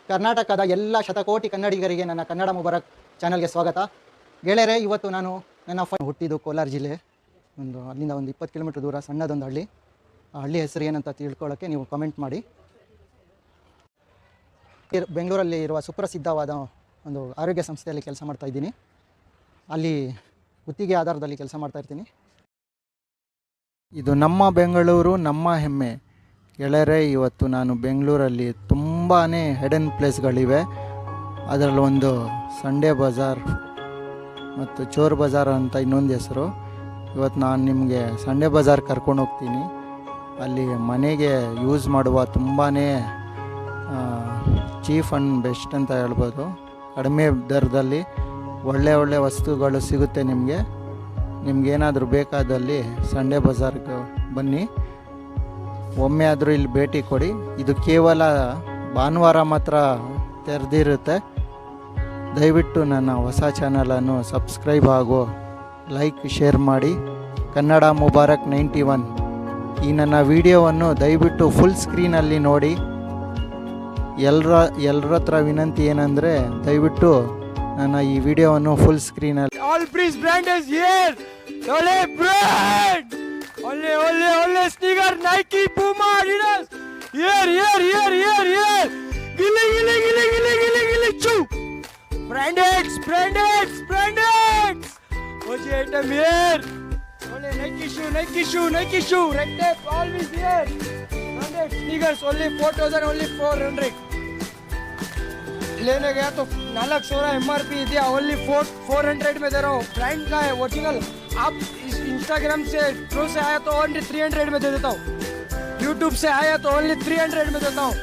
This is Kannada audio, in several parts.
ಕರ್ನಾಟಕದ ಎಲ್ಲ ಶತಕೋಟಿ ಕನ್ನಡಿಗರಿಗೆ ನನ್ನ ಕನ್ನಡ ಮುಬಾರಕ್ ಚಾನಲ್ಗೆ ಸ್ವಾಗತ. ಗೆಳೆಯರೆ, ಇವತ್ತು ನಾನು ನನ್ನ ಹುಟ್ಟಿದ್ದು ಕೋಲಾರ ಜಿಲ್ಲೆ, ಅಲ್ಲಿಂದ ಒಂದು 20 ಕಿಲೋಮೀಟರ್ ದೂರ ಸಣ್ಣದೊಂದು ಹಳ್ಳಿ. ಆ ಹಳ್ಳಿ ಹೆಸರು ಏನಂತ ತಿಳ್ಕೊಳ್ಳೋಕ್ಕೆ ನೀವು ಕಮೆಂಟ್ ಮಾಡಿ. ಬೆಂಗಳೂರಲ್ಲಿ ಇರುವ ಸುಪ್ರಸಿದ್ಧವಾದ ಒಂದು ಆರೋಗ್ಯ ಸಂಸ್ಥೆಯಲ್ಲಿ ಕೆಲಸ ಮಾಡ್ತಾಯಿದ್ದೀನಿ. ಅಲ್ಲಿ ಗುತ್ತಿಗೆ ಆಧಾರದಲ್ಲಿ ಕೆಲಸ ಮಾಡ್ತಾಯಿರ್ತೀನಿ. ಇದು ನಮ್ಮ ಬೆಂಗಳೂರು, ನಮ್ಮ ಹೆಮ್ಮೆ. ಗೆಳೆಯರೆ, ಇವತ್ತು ನಾನು ಬೆಂಗಳೂರಲ್ಲಿ ತುಂಬಾ ಹೆಡನ್ ಪ್ಲೇಸ್ಗಳಿವೆ. ಅದರಲ್ಲಿ ಒಂದು ಸಂಡೇ ಬಜಾರ್ ಮತ್ತು ಚೋರ್ ಬಜಾರ್ ಅಂತ ಇನ್ನೊಂದು ಹೆಸರು. ಇವತ್ತು ನಾನು ನಿಮಗೆ ಸಂಡೇ ಬಜಾರ್ ಕರ್ಕೊಂಡು ಹೋಗ್ತೀನಿ. ಅಲ್ಲಿ ಮನೆಗೆ ಯೂಸ್ ಮಾಡುವ ತುಂಬಾ ಚೀಫ್ ಆ್ಯಂಡ್ ಬೆಸ್ಟ್ ಅಂತ ಹೇಳ್ಬೋದು. ಕಡಿಮೆ ದರದಲ್ಲಿ ಒಳ್ಳೆ ವಸ್ತುಗಳು ಸಿಗುತ್ತೆ ನಿಮಗೆ. ನಿಮಗೇನಾದರೂ ಬೇಕಾದಲ್ಲಿ ಸಂಡೇ ಬಜಾರ್ಗೆ ಬನ್ನಿ, ಒಮ್ಮೆ ಆದರೂ ಇಲ್ಲಿ ಭೇಟಿ ಕೊಡಿ. ಇದು ಕೇವಲ ಭಾನುವಾರ ಮಾತ್ರ ತೆರೆದಿರುತ್ತೆ. ದಯವಿಟ್ಟು ನನ್ನ ಹೊಸ ಚಾನಲನ್ನು ಸಬ್ಸ್ಕ್ರೈಬ್ ಆಗೋ, ಲೈಕ್, ಶೇರ್ ಮಾಡಿ. ಕನ್ನಡ ಮುಬಾರಕ್ 91 ಈ ನನ್ನ ವಿಡಿಯೋವನ್ನು ದಯವಿಟ್ಟು ಫುಲ್ ಸ್ಕ್ರೀನಲ್ಲಿ ನೋಡಿ. ಎಲ್ಲರ ಹತ್ರ ವಿನಂತಿ ಏನಂದರೆ, ದಯವಿಟ್ಟು ನನ್ನ ಈ ವಿಡಿಯೋವನ್ನು full ಸ್ಕ್ರೀನಲ್ಲಿ. All Breeze brand is here. Ole brand. Ole sneaker, Nike, Puma, Adidas. Here. Gilly. Choo. Branded. OG item here. Ole Nike shoe. Red tape, always here. Branded sneakers, only 4,000, only 400. लेने गया तो 400 MRP दिया, ओनली 400 में दे रहा हूँ. ब्रांड का है, ओरिजिनल. आप इंस्टाग्राम से थ्रू से आया तो ओनली 300 में दे देता हूँ. यूट्यूब से आया तो ओनली 300 में देता हूँ.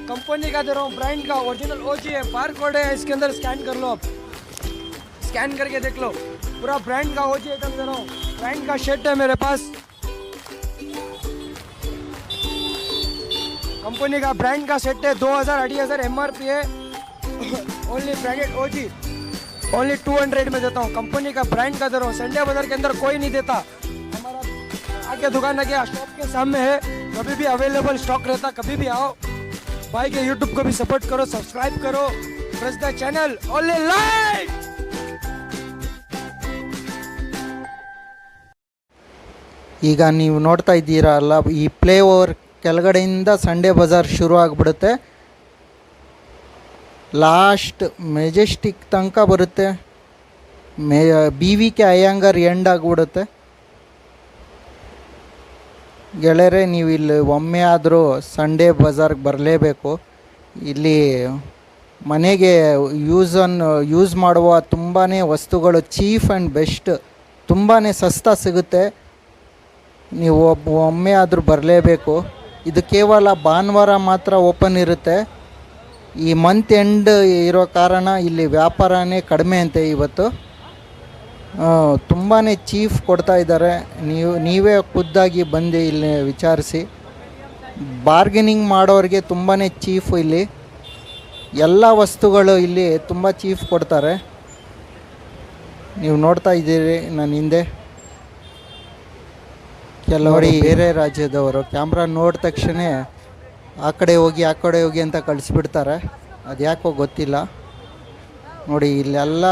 कंपनी का दे रहा हूँ, ब्रांड का ओरिजिनल ओजी है. बार कोड है, इसके अंदर स्कैन कर लो. आप स्कैन करके देख लो. पूरा ब्रांड का ओजी आइटम दे रहा हूँ. ब्रांड का शर्ट है मेरे पास, कंपनी का ब्रांड का सेट है. 2,000-2,500 MRP है. ओनली ब्रांडेड ओजी, ओनली 200 में देता हूँ. कंपनी का ब्रांड का दे रहा हूँ. संडे बाजार के अंदर कोई नहीं देता. हमारा आगे दुकान लगे, स्टॉक के सामने है. कभी भी अवेलेबल स्टॉक रहता, कभी भी आओ. भाई के यूट्यूब को भी सपोर्ट करो, सब्सक्राइब करो, press the channel, only like. ಈಗ ನೀವು ನೋಡ್ತಾ ಇದ್ದೀರಲ್ಲ, ಈ ಪ್ಲೇ ಓವರ್ ಕೆಳಗಡೆಯಿಂದ ಸಂಡೇ ಬಜಾರ್ ಶುರು ಆಗಿಬಿಡುತ್ತೆ. ಲಾಸ್ಟ್ ಮೆಜೆಸ್ಟಿಕ್ ತನಕ ಬರುತ್ತೆ. BVK ಅಯ್ಯಂಗಾರ್ ಎಂಡ್ ಆಗಿಬಿಡುತ್ತೆ. ಗೆಳೆಯರೆ, ನೀವು ಇಲ್ಲಿ ಒಮ್ಮೆ ಆದರೂ ಸಂಡೇ ಬಜಾರ್ಗೆ ಬರಲೇಬೇಕು. ಇಲ್ಲಿ ಮನೆಗೆ ಯೂಸ್ ಮಾಡುವ ತುಂಬಾ ವಸ್ತುಗಳು ಚೀಫ್ ಆ್ಯಂಡ್ ಬೆಸ್ಟ್, ತುಂಬಾ ಸಸ್ತಾ ಸಿಗುತ್ತೆ. ನೀವು ಒಮ್ಮೆ ಆದರೂ ಬರಲೇಬೇಕು. ಇದು ಕೇವಲ ಭಾನುವಾರ ಮಾತ್ರ ಓಪನ್ ಇರುತ್ತೆ. ಈ ಮಂತ್ ಎಂಡ್ ಇರೋ ಕಾರಣ ಇಲ್ಲಿ ವ್ಯಾಪಾರನೇ ಕಡಿಮೆ ಅಂತೆ. ಇವತ್ತು ತುಂಬಾ ಚೀಫ್ ಕೊಡ್ತಾ ಇದ್ದಾರೆ. ನೀವೇ ಖುದ್ದಾಗಿ ಬಂದು ಇಲ್ಲಿ ವಿಚಾರಿಸಿ. ಬಾರ್ಗೇನಿಂಗ್ ಮಾಡೋರಿಗೆ ತುಂಬಾ ಚೀಫ್. ಇಲ್ಲಿ ಎಲ್ಲ ವಸ್ತುಗಳು ಇಲ್ಲಿ ತುಂಬ ಚೀಫ್ ಕೊಡ್ತಾರೆ. ನೀವು ನೋಡ್ತಾ ಇದ್ದೀರಿ ನನ್ನ ಹಿಂದೆ. ಕೆಲವರು ಬೇರೆ ರಾಜ್ಯದವರು ಕ್ಯಾಮ್ರಾ ನೋಡಿದ ತಕ್ಷಣ ಆ ಕಡೆ ಹೋಗಿ ಅಂತ ಕಳಿಸ್ಬಿಡ್ತಾರೆ. ಅದು ಯಾಕೋ ಗೊತ್ತಿಲ್ಲ. ನೋಡಿ, ಇಲ್ಲೆಲ್ಲ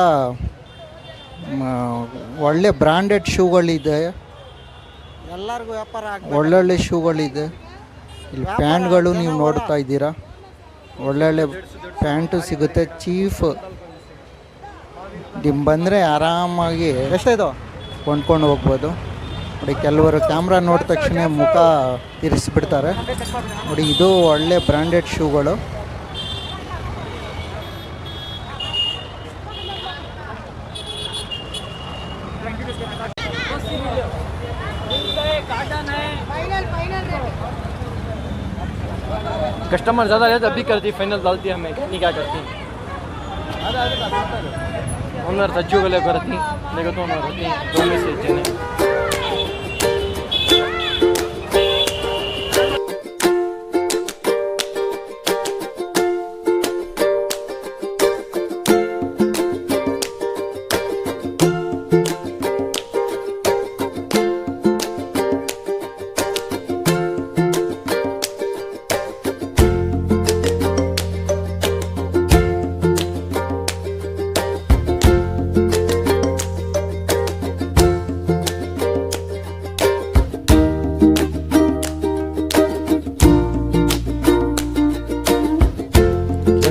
ಒಳ್ಳೆ ಬ್ರ್ಯಾಂಡೆಡ್ ಶೂಗಳಿದೆ. ಎಲ್ಲರಿಗೂ ವ್ಯಾಪಾರ ಒಳ್ಳೊಳ್ಳೆ ಶೂಗಳಿದೆ. ಇಲ್ಲಿ ಪ್ಯಾಂಟ್ಗಳು ನೀವು ನೋಡ್ತಾ ಇದ್ದೀರಾ. ಒಳ್ಳೊಳ್ಳೆ ಪ್ಯಾಂಟು ಸಿಗುತ್ತೆ ಚೀಫ್. ನಿಮ್ಮ ಬಂದರೆ ಆರಾಮಾಗಿ ಎಷ್ಟಾಯ್ತು ಕೊಂಡ್ಕೊಂಡು ಹೋಗ್ಬೋದು. ನೋಡಿ, ಕೆಲವರು ಕ್ಯಾಮ್ರಾ ನೋಡಿದ ತಕ್ಷಣ ಮುಖ ತಿರ್ಸಿಬಿಡ್ತಾರೆ. ನೋಡಿ, ಇದು ಒಳ್ಳೆ ಬ್ರ್ಯಾಂಡೆಡ್ ಶೂಗಳು. कस्टमर ज़्यादा रहता अभी करती, फाइनल डालती हमें. कितनी क्या करती ओनर सज्जू वाले करती, देखो तो ओनर होती दो में से जने.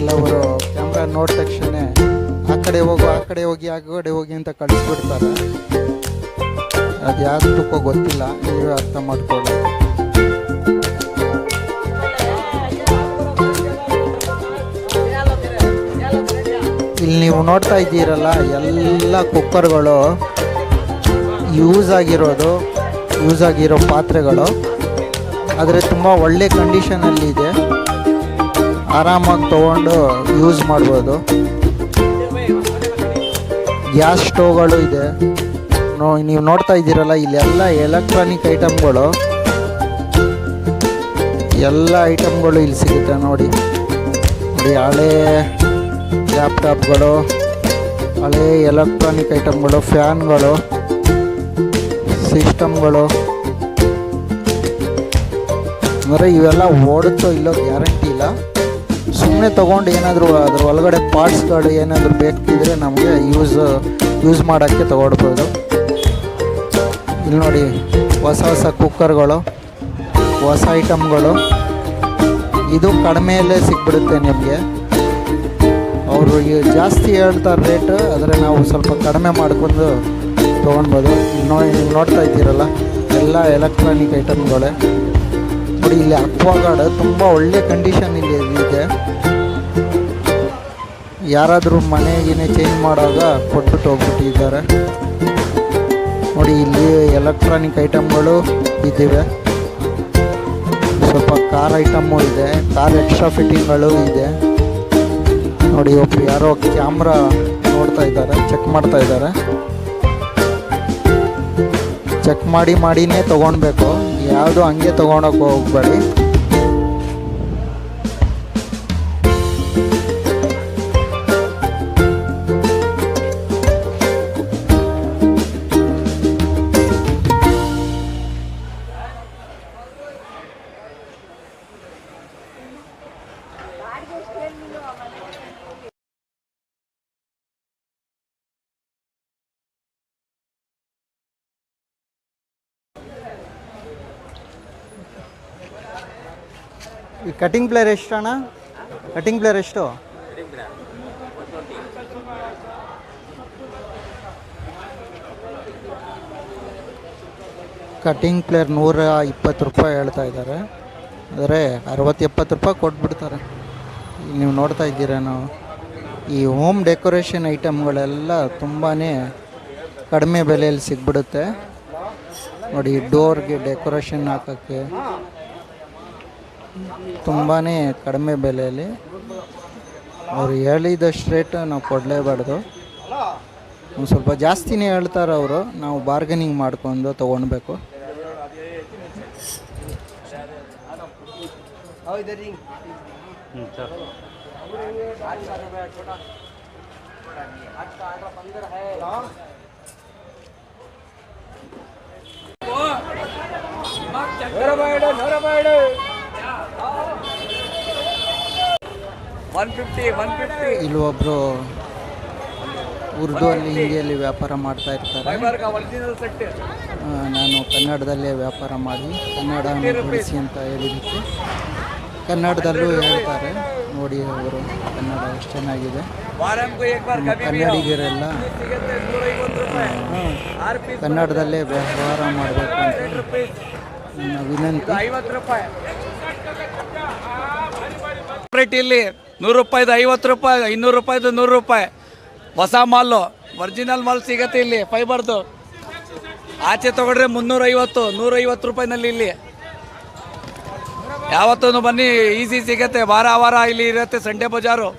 ಕೆಲವರು ಕ್ಯಾಮ್ರಾ ನೋಡಿದ ತಕ್ಷಣ ಆ ಕಡೆ ಹೋಗು ಆ ಕಡೆ ಹೋಗಿ ಆ ಕಡೆ ಹೋಗಿ ಅಂತ ಕಳಿಸ್ಬಿಡ್ತಾರೆ. ಅದು ಯಾತಕ್ಕೋ ಗೊತ್ತಿಲ್ಲ, ನೀವೇ ಅರ್ಥ ಮಾಡ್ಕೊಳ್ಳಿ. ಇಲ್ಲಿ ನೀವು ನೋಡ್ತಾ ಇದ್ದೀರಲ್ಲ, ಎಲ್ಲ ಕುಕ್ಕರ್ಗಳು ಯೂಸ್ ಆಗಿರೋ ಪಾತ್ರೆಗಳು, ಆದರೆ ತುಂಬ ಒಳ್ಳೆ ಕಂಡೀಷನಲ್ಲಿದೆ. ಆರಾಮಾಗಿ ತೊಗೊಂಡು ಯೂಸ್ ಮಾಡ್ಬೋದು. ಗ್ಯಾಸ್ ಸ್ಟವ್ಗಳು ಇದೆ. ನೀವು ನೋಡ್ತಾ ಇದ್ದೀರಲ್ಲ, ಇಲ್ಲೆಲ್ಲ ಎಲೆಕ್ಟ್ರಾನಿಕ್ ಐಟಮ್ಗಳು, ಎಲ್ಲ ಐಟಮ್ಗಳು ಇಲ್ಲಿ ಸಿಗುತ್ತೆ ನೋಡಿ. ಹಳೆ ಲ್ಯಾಪ್ಟಾಪ್ಗಳು, ಹಳೆ ಎಲೆಕ್ಟ್ರಾನಿಕ್ ಐಟಮ್ಗಳು, ಫ್ಯಾನ್ಗಳು, ಸಿಸ್ಟಮ್ಗಳು. ಅಂದರೆ ಇವೆಲ್ಲ ಓಡುತ್ತೋ ಇಲ್ಲೋ ಗ್ಯಾರಂಟಿ ಇಲ್ಲ. ಸುಮ್ಮನೆ ತೊಗೊಂಡು ಏನಾದರೂ ಅದ್ರ ಒಳಗಡೆ ಪಾರ್ಟ್ಸ್ಗಳು ಏನಾದರೂ ಬೇಕಿದ್ರೆ ನಮಗೆ ಯೂಸ್ ಮಾಡೋಕ್ಕೆ ತೊಗೊಳ್ಬೋದು. ಇಲ್ಲಿ ನೋಡಿ, ಹೊಸ ಕುಕ್ಕರ್ಗಳು, ಹೊಸ ಐಟಮ್ಗಳು. ಇದು ಕಡಿಮೆಯಲ್ಲೇ ಸಿಕ್ಬಿಡುತ್ತೆ ನಿಮಗೆ. ಅವರು ಜಾಸ್ತಿ ಹೇಳ್ತಾರೆ ರೇಟ್, ಆದರೆ ನಾವು ಸ್ವಲ್ಪ ಕಡಿಮೆ ಮಾಡ್ಕೊಂಡು ತೊಗೊಳ್ಬೋದು. ನೀವು ನೋಡ್ತಾ ಇದ್ದೀರಲ್ಲ, ಎಲ್ಲ ಎಲೆಕ್ಟ್ರಾನಿಕ್ ಐಟಮ್ಗಳೇ ನೋಡಿ. ಇಲ್ಲಿ ಅಕ್ವಾಗಾರ್ಡ್ ತುಂಬ ಒಳ್ಳೆ ಕಂಡೀಷನ್ ಇಲ್ಲಿ ಇದೆ. ಯಾರಾದರೂ ಮನೆಗಿನೇ ಚೇಂಜ್ ಮಾಡುವಾಗ ಕೊಟ್ಬಿಟ್ಟು ಹೋಗ್ಬಿಟ್ಟಿದ್ದಾರೆ ನೋಡಿ. ಇಲ್ಲಿ ಎಲೆಕ್ಟ್ರಾನಿಕ್ ಐಟಮ್ಗಳು ಇದ್ದಾವೆ. ಸ್ವಲ್ಪ ಕಾರ್ ಐಟಮ್ಮು ಇದೆ, ಕಾರ್ ಎಕ್ಸ್ಟ್ರಾ ಫಿಟ್ಟಿಂಗ್ಗಳು ಇದೆ ನೋಡಿ. ಒಬ್ರು ಯಾರೋ ಕ್ಯಾಮ್ರಾ ನೋಡ್ತಾ ಇದ್ದಾರೆ, ಚೆಕ್ ಮಾಡ್ತಾ ಇದ್ದಾರೆ. ಚೆಕ್ ಮಾಡಿನೇ ತೊಗೊಳ್ಬೇಕು, ಯಾವುದು ಹಂಗೆ ತೊಗೊಳಕ್ಕೆ ಹೋಗ್ಬೇಡಿ. ಈ ಕಟಿಂಗ್ ಪ್ಲೇಯರ್ ಎಷ್ಟು ಅಣ್ಣ? ಕಟಿಂಗ್ ಪ್ಲೇಯರ್ ಎಷ್ಟು? ಕಟಿಂಗ್ ಪ್ಲೇಯರ್ 120 ರೂಪಾಯಿ ಹೇಳ್ತಾ ಇದ್ದಾರೆ, ಆದರೆ 60-70 ರೂಪಾಯಿ ಕೊಟ್ಬಿಡ್ತಾರೆ. ನೀವು ನೋಡ್ತಾ ಇದ್ದೀರೇನೋ, ಈ ಹೋಮ್ ಡೆಕೋರೇಷನ್ ಐಟಮ್ಗಳೆಲ್ಲ ತುಂಬಾ ಕಡಿಮೆ ಬೆಲೆಯಲ್ಲಿ ಸಿಗ್ಬಿಡುತ್ತೆ ನೋಡಿ. ಡೋರ್ಗೆ ಡೆಕೋರೇಷನ್ ಹಾಕೋಕ್ಕೆ ತುಂಬಾ ಕಡಿಮೆ ಬೆಲೆಯಲ್ಲಿ. ಅವ್ರು ಹೇಳಿದಷ್ಟು ರೇಟ್ ನಾವು ಕೊಡಲೇಬಾರ್ದು. ಒಂದು ಸ್ವಲ್ಪ ಜಾಸ್ತಿನೇ ಹೇಳ್ತಾರೆ ಅವರು, ನಾವು ಬಾರ್ಗನಿಂಗ್ ಮಾಡ್ಕೊಂಡು ತೊಗೊಳ್ಬೇಕು. ಇಲ್ಲಿ ಒಬ್ಬರು ಉರ್ದು ಅಲ್ಲಿ ಹಿಂದಿಯಲ್ಲಿ ವ್ಯಾಪಾರ ಮಾಡ್ತಾ ಇರ್ತಾರೆ. ನಾನು ಕನ್ನಡದಲ್ಲೇ ವ್ಯಾಪಾರ ಮಾಡಿ ಕನ್ನಡ ಬಳಸಿ ಅಂತ ಹೇಳಿದ್ದಕ್ಕೆ ಕನ್ನಡದಲ್ಲೂ ಹೇಳ್ತಾರೆ ನೋಡಿ. ಅವರು ಕನ್ನಡ ಎಷ್ಟು ಚೆನ್ನಾಗಿದೆ. ಕನ್ನಡಿಗರೆಲ್ಲ ಕನ್ನಡದಲ್ಲೇ ವ್ಯವಹಾರ ಮಾಡಬೇಕು ಅಂತ ನನ್ನ ವಿನಂತಿ. ಇಲ್ಲಿ 100 ರೂಪಾಯಿದು 50 ರೂಪಾಯಿ, 200 ರೂಪಾಯಿದು 100 ರೂಪಾಯಿ. ಹೊಸ ಮಾಲು, ಒರಿಜಿನಲ್ ಮಾಲ್ ಸಿಗತ್ತೆ ಇಲ್ಲಿ ಫೈಬರ್ದು. ಆಚೆ ತಗೊಂಡ್ರೆ 350, 150 ರೂಪಾಯಿನಲ್ಲಿ ಇಲ್ಲಿ. ಯಾವತ್ತೂ ಬನ್ನಿ, ಈಸಿ ಸಿಗತ್ತೆ. ವಾರ ಇಲ್ಲಿ ಇರುತ್ತೆ ಸಂಡೇ ಬಜಾರು.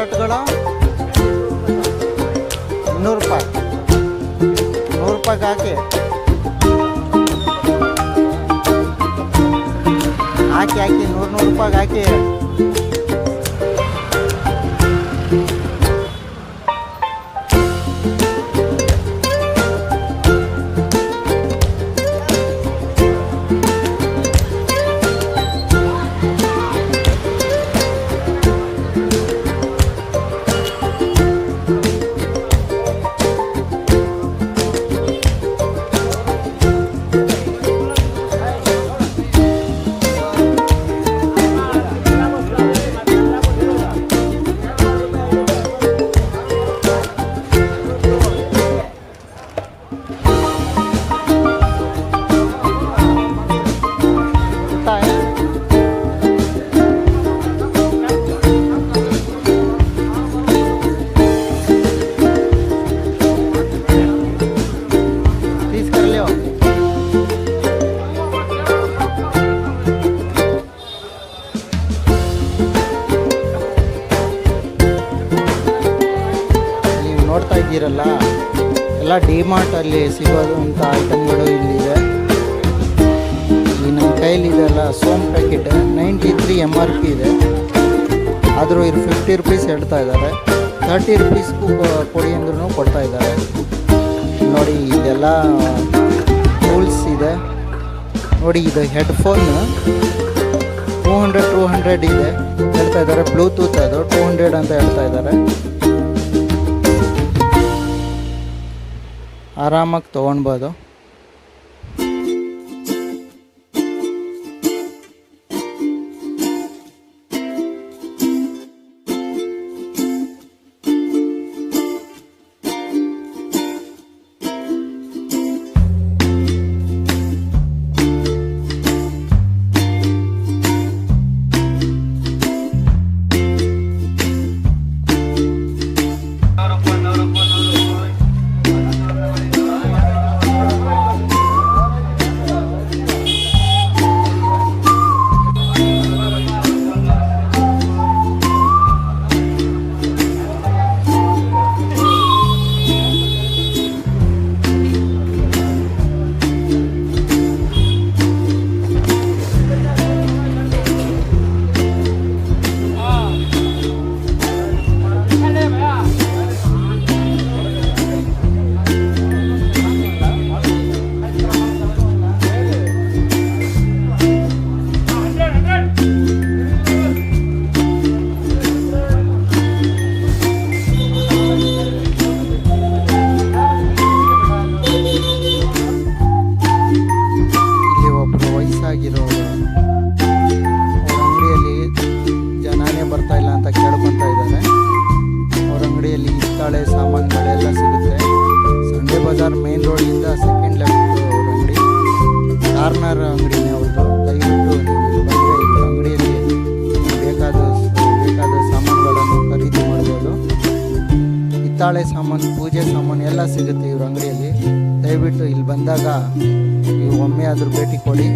ಶರ್ಟ್ಗಳು 200 ರೂಪಾಯಿ. 100 ರೂಪಾಯಿಗೆ ಹಾಕಿ ಹಾಕಿ 100 ರೂಪಾಯಿಗೆ ಹಾಕಿ. ನೋಡ್ತಾ ಇದ್ದೀರಲ್ಲ, ಎಲ್ಲ ಡಿಮಾರ್ಟಲ್ಲಿ ಸಿಗೋದಂಥ ಐಟಮ್ಗಳು ಇಲ್ಲಿದೆ. ಈ ನಮ್ಮ ಕೈಲಿದೆಲ್ಲ ಸೋಮ್ ಪ್ಯಾಕೆಟ್ 93 MRP ಇದೆ. ಆದರೂ ಇದು 50 ರುಪೀಸ್ ಹೇಳ್ತಾ ಇದ್ದಾರೆ. 30 ರುಪೀಸ್ಗೂ ಕೊಡಿ ಅಂದ್ರೂ ಕೊಡ್ತಾ ಇದ್ದಾರೆ. ನೋಡಿ ಇದೆಲ್ಲ ಟೂಲ್ಸ್ ಇದೆ. ನೋಡಿ ಇದು ಹೆಡ್ಫೋನ್ 200 ಇದೆ ಹೇಳ್ತಾ ಇದ್ದಾರೆ. ಬ್ಲೂಟೂತ್ ಅದು 200 ಅಂತ ಹೇಳ್ತಾ ಇದ್ದಾರೆ. ಆರಾಮಾಗಿ ತೊಗೊಳ್ಬೋದು. ಸಾಮಾನುಗಳೆಲ್ಲ ಸಿಗುತ್ತೆ. ಸಂಡೇ ಬಜಾರ್ ಮೇನ್ ರೋಡಿಂದ ಸೆಕೆಂಡ್ ಲೆಫ್ಟ್ ಅವ್ರ ಅಂಗಡಿ, ಕಾರ್ನರ್ ಅಂಗಡಿನೇ ಅವ್ರದ್ದು. ದಯವಿಟ್ಟು ನೀವು ಬಂದರೆ ಈ ಅಂಗಡಿಯಲ್ಲಿ ಬೇಕಾದ ಸಾಮಾನುಗಳನ್ನು ಖರೀದಿ ಮಾಡ್ಬೋದು. ಹಿತ್ತಾಳೆ ಸಾಮಾನು, ಪೂಜೆ ಸಾಮಾನು ಎಲ್ಲ ಸಿಗುತ್ತೆ ಇವ್ರ ಅಂಗಡಿಯಲ್ಲಿ. ದಯವಿಟ್ಟು ಇಲ್ಲಿ ಬಂದಾಗ ನೀವು ಒಮ್ಮೆ ಆದರೂ ಭೇಟಿ ಕೊಡಿ.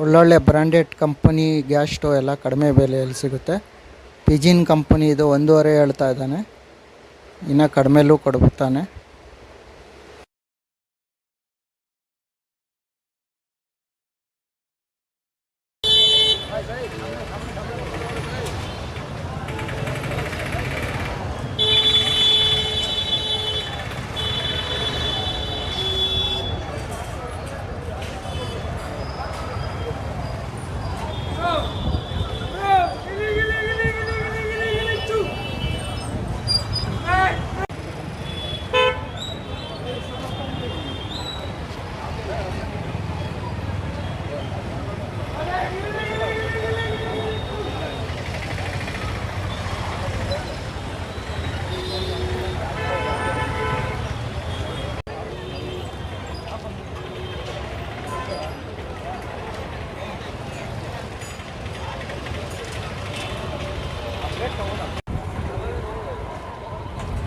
ಒಳ್ಳೊಳ್ಳೆ ಬ್ರ್ಯಾಂಡೆಡ್ ಕಂಪನಿ ಗ್ಯಾಸ್ ಸ್ಟವ್ ಎಲ್ಲ ಕಡಿಮೆ ಬೆಲೆಯಲ್ಲಿ ಸಿಗುತ್ತೆ. ಪಿಜಿನ್ ಕಂಪನಿ ಇದು 1.5 ಹೇಳ್ತಾ ಇದ್ದಾನೆ, ಇನ್ನು ಕಡಿಮೆಲೂ ಕೊಡ್ತಾನೆ.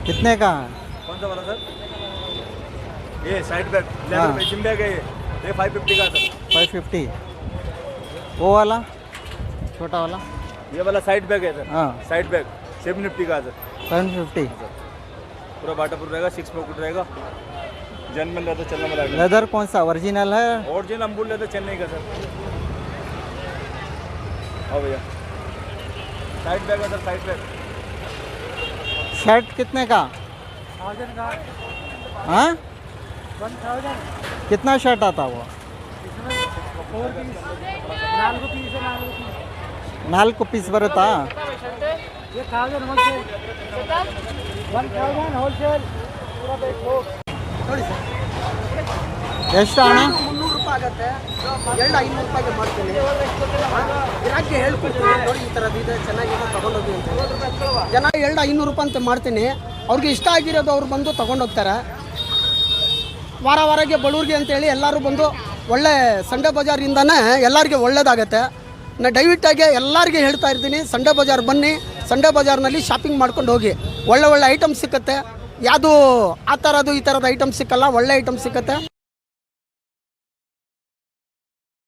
कितने का है? कौन सा वाला सर? ये साइड बैग लेदर में जिम बैग है ये 550 का सर. 550. वो वाला छोटा वाला? ये वाला साइड बैग है सर. हाँ. साइड बैग 750 का सर. 750. पूरा वाटरप्रूफ रहेगा, 6 पॉकेट रहेगा, जन में लेदर चलने वाला है. लेदर कौन सा ओरिजिनल है? ओरिजिनल अम्बुल लेदर चेन्नई का सर. हाँ भैया साइड बैग है सर. साइड बैग शर्ट कितने का? 1000 का. हाँ 1000. कितना शर्ट आता वो? 4 पीस 4 पीस 4 पीस ಬರುತ್ತಾ? ये 1000 होलसेल 1000 होलसेल पूरा बैग हो ನೋಡಿ ಸರ್. ಎಷ್ಟು ಹಣ? 300 ರೂಪಾಯಿ ಆಗುತ್ತೆ. ಎರಡು 500 ರೂಪಾಯಿಗೆ ಮಾಡ್ತೀನಿ. ಗಿರಾಕಿ ಹೇಳ್ಕೊಡ್ತೀನಿ, ನೋಡಿ ಈ ಥರದ್ದು ಇದೆ ಚೆನ್ನಾಗಿದೆ ತೊಗೊಂಡೋಗಿ ಅಂತ. ಜನ ಎರಡು 500 ರೂಪಾಯಿ ಅಂತ ಮಾಡ್ತೀನಿ, ಅವ್ರಿಗೆ ಇಷ್ಟ ಆಗಿರೋದು ಅವ್ರು ಬಂದು ತೊಗೊಂಡೋಗ್ತಾರೆ. ವಾರಗೆ ಬಡವ್ರಿಗೆ ಅಂತೇಳಿ ಎಲ್ಲರೂ ಬಂದು ಒಳ್ಳೆ ಸಂಡೆ ಬಜಾರಿಂದನೇ ಎಲ್ಲರಿಗೆ ಒಳ್ಳೇದಾಗತ್ತೆ. ನಾನು ದಯವಿಟ್ಟಾಗಿ ಎಲ್ಲರಿಗೆ ಹೇಳ್ತಾ ಇರ್ತೀನಿ, ಸಂಡೆ ಬಜಾರ್ ಬನ್ನಿ, ಸಂಡೆ ಬಜಾರ್ನಲ್ಲಿ ಶಾಪಿಂಗ್ ಮಾಡ್ಕೊಂಡು ಹೋಗಿ. ಒಳ್ಳೆ ಐಟಮ್ ಸಿಕ್ಕತ್ತೆ, ಯಾವುದು ಆ ಥರದ್ದು ಈ ಥರದ ಐಟಮ್ ಸಿಕ್ಕಲ್ಲ, ಒಳ್ಳೆ ಐಟಮ್ ಸಿಕ್ಕತ್ತೆ.